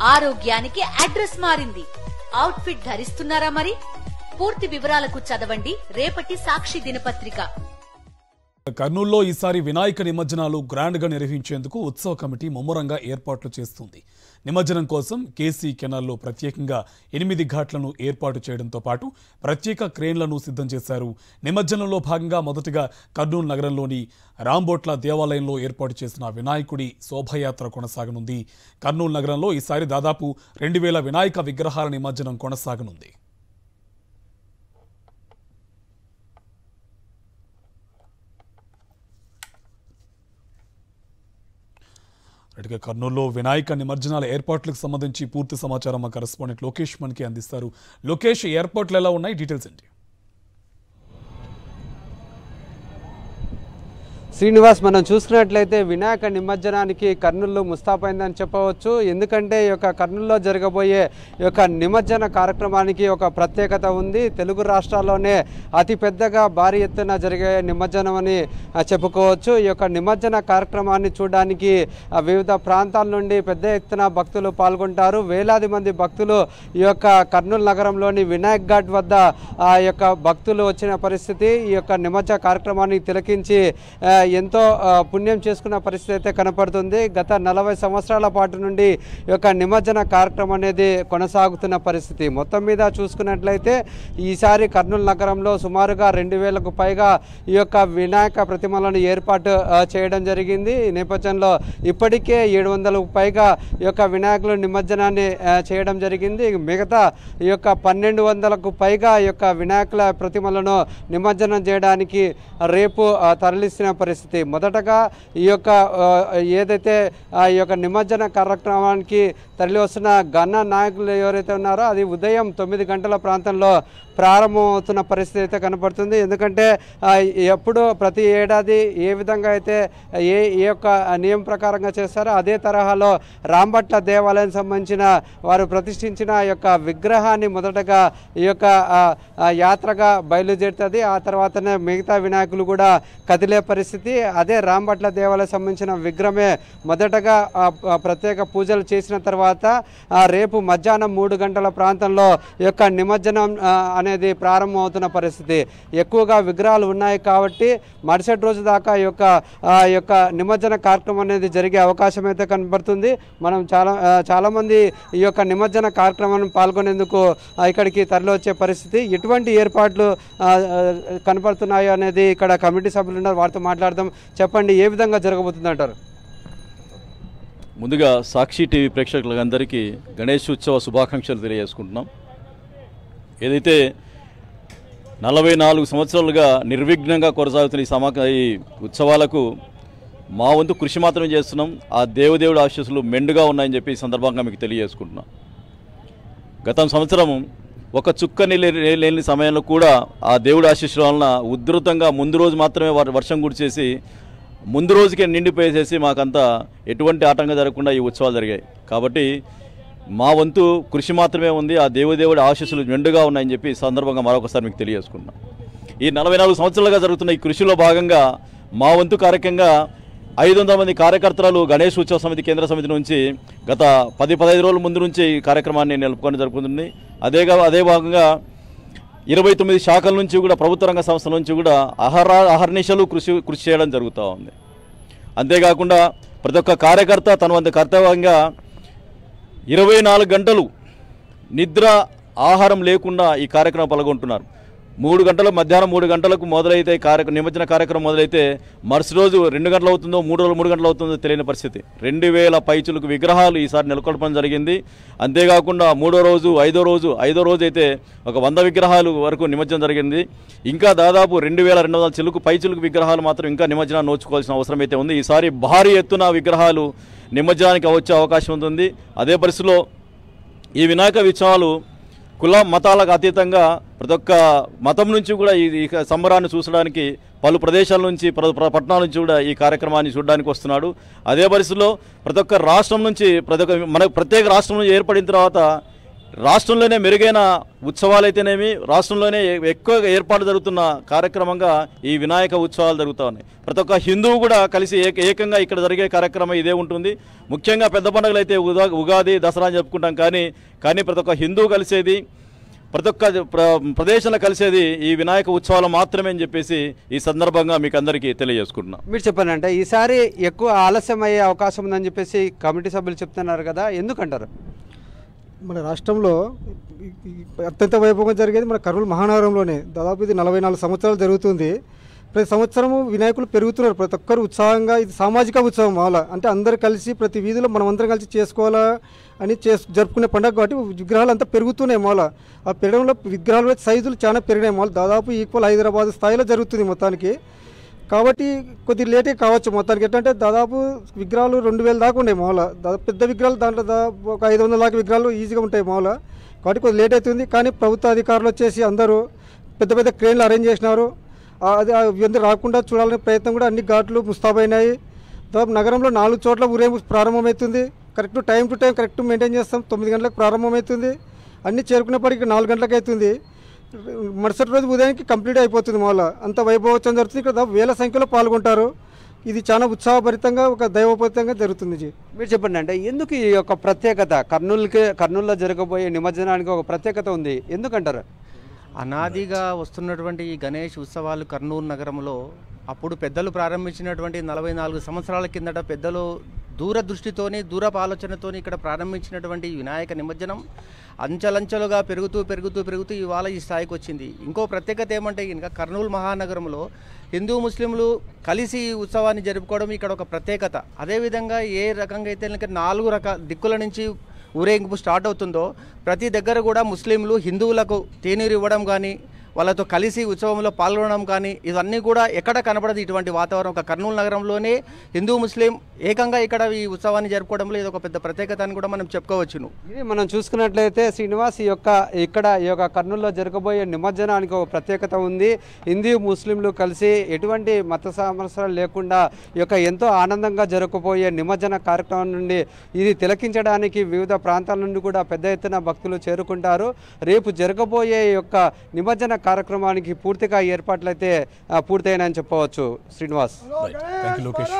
ఆరోగ్యానికి అడ్రస్ మారింది. Out fit ధరిస్తున్నారా మరి? పూర్తి వివరాలకు చదవండి రేపటి సాక్షి దినపత్రిక. కర్నూలులో ఈసారి వినాయక నిమజ్జనాలు గ్రాండ్ గా నిర్వహించేందుకు ఉత్సవ కమిటీ ముమ్మరంగా ఏర్పాట్లు చేస్తుంది. నిమజ్జనం కోసం కేసీ కెనాల్లో ప్రత్యేకంగా 8 ఘాట్లను ఏర్పాటు చేయడంతో పాటు ప్రత్యేక క్రేన్లను సిద్ధం చేశారు. నిమజ్జనంలో భాగంగా మొదటగా కర్నూలు నగరంలోని రాంబోట్ల దేవాలయంలో ఏర్పాటు చేసిన వినాయకుడి శోభయాత్ర కొనసాగనుంది. కర్నూలు నగరంలో ఈసారి దాదాపు 2000 వినాయక విగ్రహాల నిమజ్జనం కొనసాగనుంది. కర్నూలులో వినాయక నిమజ్జనాల ఏర్పాట్లకు సంబంధించి పూర్తి సమాచారం మా కరెస్పాండెంట్ లోకేష్ మనకి అందిస్తారు. లోకేష్, ఏర్పాట్లు ఎలా ఉన్నాయి, డీటెయిల్స్ ఏంటి? శ్రీనివాస్, మనం చూసుకున్నట్లయితే వినాయక నిమజ్జనానికి కర్నూలు ముస్తాబైందని చెప్పవచ్చు. ఎందుకంటే ఈ యొక్క కర్నూలులో జరగబోయే ఈ యొక్క నిమజ్జన కార్యక్రమానికి ఒక ప్రత్యేకత ఉంది. తెలుగు రాష్ట్రాల్లోనే అతిపెద్దగా భారీ ఎత్తున జరిగే నిమజ్జనం అని చెప్పుకోవచ్చు. ఈ యొక్క నిమజ్జన కార్యక్రమాన్ని చూడడానికి వివిధ ప్రాంతాల నుండి పెద్ద ఎత్తున భక్తులు పాల్గొంటారు. వేలాది మంది భక్తులు ఈ యొక్క కర్నూలు నగరంలోని వినాయక్ ఘాట్ వద్ద ఆ యొక్క భక్తులు వచ్చిన పరిస్థితి. ఈ యొక్క నిమజ్జన కార్యక్రమాన్ని తిలకించి ఎంతో పుణ్యం చేసుకున్న పరిస్థితి అయితే కనపడుతుంది. గత 40 సంవత్సరాల పాటు నుండి ఈ యొక్క నిమజ్జన కార్యక్రమం అనేది కొనసాగుతున్న పరిస్థితి. మొత్తం మీద చూసుకున్నట్లయితే ఈసారి కర్నూలు నగరంలో సుమారుగా 2000కు పైగా ఈ యొక్క వినాయక ప్రతిమలను ఏర్పాటు చేయడం జరిగింది. ఈ నేపథ్యంలో ఇప్పటికే 700కు పైగా ఈ యొక్క వినాయకుల నిమజ్జనాన్ని చేయడం జరిగింది. మిగతా ఈ యొక్క 1200కు పైగా ఈ యొక్క వినాయకుల ప్రతిమలను నిమజ్జనం చేయడానికి రేపు తరలిస్తున్న పరిస్థితి. మొదటగా ఈ యొక్క ఏదైతే ఈ యొక్క నిమజ్జన కార్యక్రమానికి తరలి వస్తున్న గణ నాయకులు ఎవరైతే ఉన్నారో అది ఉదయం 9 గంటల ప్రాంతంలో ప్రారంభమవుతున్న పరిస్థితి అయితే కనపడుతుంది. ఎందుకంటే ఎప్పుడు ప్రతి ఏడాది ఏ విధంగా అయితే ఏ యొక్క నియమం ప్రకారంగా చేస్తారో అదే తరహాలో రాంబట్ల దేవాలయం సంబంధించిన వారు ప్రతిష్ఠించిన యొక్క విగ్రహాన్ని మొదటగా ఈ యొక్క యాత్రగా బయలుదేరుతుంది. ఆ తర్వాతనే మిగతా వినాయకులు కూడా కదిలే పరిస్థితి. అదే రాంబట్ల దేవాలయం సంబంధించిన విగ్రహమే మొదటగా ప్రత్యేక పూజలు చేసిన తర్వాత రేపు మధ్యాహ్నం 3 గంటల ప్రాంతంలో ఈ యొక్క నిమజ్జనం అనేది ప్రారంభమవుతున్న పరిస్థితి. ఎక్కువగా విగ్రహాలు ఉన్నాయి కాబట్టి మరుసటి రోజు దాకా ఈ యొక్క నిమజ్జన కార్యక్రమం అనేది జరిగే అవకాశం అయితే కనబడుతుంది. మనం చాలామంది ఈ యొక్క నిమజ్జన కార్యక్రమాన్ని పాల్గొనేందుకు ఇక్కడికి తరలి వచ్చే పరిస్థితి. ఎటువంటి ఏర్పాట్లు కనపడుతున్నాయో అనేది ఇక్కడ కమిటీ సభ్యులు ఉన్నారు, వారితో మాట్లాడదాం. చెప్పండి, ఏ విధంగా జరగబోతుంది అంటారు? ముందుగా సాక్షి టీవీ ప్రేక్షకులందరికీ గణేష్ ఉత్సవ శుభాకాంక్షలు తెలియజేసుకుంటున్నాం. ఏదైతే 44 సంవత్సరాలుగా నిర్విఘ్నంగా కొనసాగుతున్న ఈ ఉత్సవాలకు మా వంతు కృషి మాత్రమే చేస్తున్నాం. ఆ దేవుడి ఆశీస్సులు మెండుగా ఉన్నాయని చెప్పి ఈ సందర్భంగా మీకు తెలియజేసుకుంటున్నాం. గత సంవత్సరం ఒక చుక్క లేని సమయంలో కూడా ఆ దేవుడి ఆశీస్సుల వలన ఉధృతంగా ముందు రోజు మాత్రమే వర్షం కురిచేసి ముందు రోజుకే నిండిపోయేసేసి మాకంతా ఎటువంటి ఆటంకం జరగకుండా ఈ ఉత్సవాలు జరిగాయి. కాబట్టి మా వంతు కృషి మాత్రమే ఉంది. ఆ దేవుడి ఆశీస్సులు మెండుగా ఉన్నాయని చెప్పి ఈ సందర్భంగా మరొకసారి మీకు తెలియజేసుకున్నాం. ఈ 44 సంవత్సరాలుగా జరుగుతున్న ఈ కృషిలో భాగంగా మా వంతు కార్యక్రమంగా 500 మంది కార్యకర్తలు గణేష్ ఉత్సవ సమితి కేంద్ర సమితి నుంచి గత 10-15 రోజుల ముందు నుంచి ఈ కార్యక్రమాన్ని నిలుపుకొని జరుపుతుంది. అదే భాగంగా 29 శాఖల నుంచి కూడా ప్రభుత్వ రంగ సంస్థల నుంచి కూడా అహర్నిశలు కృషి చేయడం జరుగుతూ ఉంది. అంతేకాకుండా ప్రతి ఒక్క కార్యకర్త తన వంతు కర్తవ్యంగా 24 గంటలు నిద్ర ఆహారం లేకుండా ఈ కార్యక్రమం పాల్గొంటున్నారు. మధ్యాహ్నం 3 గంటలకు మొదలైతే నిమజ్జన కార్యక్రమం మొదలైతే మరుసటి రోజు 2 గంటలు అవుతుందో 3 గంటలు అవుతుందో తెలియని పరిస్థితి. 2000 పైచులకు విగ్రహాలు ఈసారి నెలకొల్పడం జరిగింది. అంతేకాకుండా 3వ రోజు 5వ రోజు అయితే ఒక 100 విగ్రహాలు వరకు నిమజ్జనం జరిగింది. ఇంకా దాదాపు 2200 పైచులకు విగ్రహాలు మాత్రం ఇంకా నిమజ్జనాన్ని నోచుకోవాల్సిన అవసరం అయితే ఉంది. ఈసారి భారీ ఎత్తున విగ్రహాలు నిమజ్జనానికి వచ్చే అవకాశం ఉంటుంది. అదే పరిస్థితిలో ఈ వినాయక ఉత్సవాలు కుల మతాలకు అతీతంగా ప్రతి ఒక్క మతం నుంచి కూడా ఈ సంబరాన్ని చూసడానికి పలు ప్రదేశాల నుంచి పట్టణాల నుంచి కూడా ఈ కార్యక్రమాన్ని చూడడానికి వస్తున్నాడు. అదే పరిస్థితిలో ప్రతి ఒక్క రాష్ట్రం నుంచి మన ప్రత్యేక రాష్ట్రం నుంచి ఏర్పడిన తర్వాత రాష్ట్రంలోనే మెరుగైన ఉత్సవాలైతేనేమి రాష్ట్రంలోనే ఎక్కువగా ఏర్పాటు జరుగుతున్న కార్యక్రమంగా ఈ వినాయక ఉత్సవాలు జరుగుతూ ఉన్నాయి. ప్రతి ఒక్క హిందువు కూడా కలిసి ఏకంగా ఇక్కడ జరిగే కార్యక్రమం ఇదే ఉంటుంది. ముఖ్యంగా పెద్ద పండుగలు అయితే ఉగాది, దసరా అని చెప్పుకుంటాం. కానీ ప్రతి ఒక్క హిందువు కలిసేది, ప్రతి ఒక్క ప్రదేశంలో కలిసేది ఈ వినాయక ఉత్సవాలు మాత్రమే అని చెప్పేసి ఈ సందర్భంగా మీకు అందరికీ తెలియజేసుకుంటున్నాం. మీరు చెప్పండి, అంటే ఈసారి ఎక్కువ ఆలస్యం అయ్యే అవకాశం ఉందని చెప్పేసి కమిటీ సభ్యులు చెప్తున్నారు కదా, ఎందుకంటారు? మన రాష్ట్రంలో అత్యంత వైభవంగా జరిగేది మన కర్నూలు మహానగరంలోనే. దాదాపు ఇది 44 సంవత్సరాలు జరుగుతుంది. ప్రతి సంవత్సరము వినాయకులు పెరుగుతున్నారు. ప్రతి ఒక్కరు ఉత్సాహంగా, ఇది సామాజిక ఉత్సవం మాల అంటే అందరు కలిసి ప్రతి వీధిలో మనం అందరం కలిసి చేసుకోవాలా అని జరుపుకునే పండుగ కాబట్టి విగ్రహాలు అంతా పెరుగుతున్నాయి మాల. ఆ పెరగడంలో విగ్రహాల సైజులు చాలా పెరిగినాయి మాల. దాదాపు ఈక్వల్ హైదరాబాద్ స్థాయిలో జరుగుతుంది మొత్తానికి. కాబట్టి కొద్ది లేటే కావచ్చు మొత్తానికి. ఎట్లంటే దాదాపు విగ్రహాలు 2000 దాకా ఉన్నాయి మామూలు. దాదాపు పెద్ద విగ్రహాలు దాంట్లో ఒక 500 దాకా విగ్రహాలు ఈజీగా ఉంటాయి మామూలు. కాబట్టి కొద్ది లేట్ అవుతుంది. కానీ ప్రభుత్వ అధికారులు వచ్చేసి అందరూ పెద్ద పెద్ద క్రేన్లు అరేంజ్ చేసినారు. అది ఇవన్నీ రాకుండా చూడాలనే ప్రయత్నం కూడా అన్ని ఘాట్లు ముస్తాబైనాయి. దాదాపు నగరంలో 4 చోట్ల ఊరేగింపు ప్రారంభమవుతుంది. Correct time to time correct maintain చేస్తాం. 9 గంటలకు ప్రారంభమవుతుంది. అన్నీ చేరుకునేప్పటికి 4 గంటలకు అవుతుంది. మరుసటి రోజు ఉదయానికి కంప్లీట్ అయిపోతుంది. మామూలు అంత వైభవోత్సవం జరుగుతుంది. ఇక్కడ వేల సంఖ్యలో పాల్గొంటారు. ఇది చాలా ఉత్సాహభరితంగా, ఒక దైవోపేతంగా జరుగుతుంది. మీరు చెప్పండి, అంటే ఎందుకు ఈ యొక్క ప్రత్యేకత? కర్నూలులో జరగబోయే నిమజ్జనానికి ఒక ప్రత్యేకత ఉంది, ఎందుకంటారు? అనాదిగా వస్తున్నటువంటి ఈ గణేష్ ఉత్సవాలు కర్నూలు నగరంలో అప్పుడు పెద్దలు ప్రారంభించినటువంటి 44 సంవత్సరాల కిందట పెద్దలు దూరదృష్టితోని, దూరపు ఆలోచనతోని ఇక్కడ ప్రారంభించినటువంటి వినాయక నిమజ్జనం అంచెలంచెలుగా పెరుగుతూ ఇవాళ ఈ స్థాయికి వచ్చింది. ఇంకో ప్రత్యేకత ఏమంటే కనుక కర్నూలు మహానగరంలో హిందూ ముస్లింలు కలిసి ఈ ఉత్సవాన్ని జరుపుకోవడం ఇక్కడ ఒక ప్రత్యేకత. అదేవిధంగా ఏ రకంగా అయితే కనుక 4 దిక్కుల నుంచి ఊరేగింపు స్టార్ట్ అవుతుందో ప్రతి దగ్గర కూడా ముస్లింలు హిందువులకు తేనీరు ఇవ్వడం కానీ, వాళ్ళతో కలిసి ఉత్సవంలో పాల్గొనడం కానీ ఇవన్నీ కూడా ఎక్కడ కనపడదు ఇటువంటి వాతావరణం. ఒక కర్నూలు నగరంలోనే హిందూ ముస్లిం ఏకంగా ఇక్కడ ఈ ఉత్సవాన్ని జరుపుకోవడంలో ఇది ఒక పెద్ద ప్రత్యేకత అని కూడా మనం చెప్పుకోవచ్చును. ఇది మనం చూసుకున్నట్లయితే శ్రీనివాస్, ఈ యొక్క కర్నూలులో జరగబోయే నిమజ్జనానికి ఒక ప్రత్యేకత ఉంది. హిందూ ముస్లింలు కలిసి ఎటువంటి మత సమస్యలు లేకుండా ఈ యొక్క ఎంతో ఆనందంగా జరగబోయే నిమజ్జన కార్యక్రమం నుండి ఇది తిలకించడానికి వివిధ ప్రాంతాల నుండి కూడా పెద్ద ఎత్తున భక్తులు చేరుకుంటారు. రేపు జరగబోయే యొక్క నిమజ్జన కార్యక్రమానికి పూర్తిగా ఏర్పాట్లయితే పూర్తయినాయని చెప్పవచ్చు. శ్రీనివాస్. థాంక్యూ లోకేష్.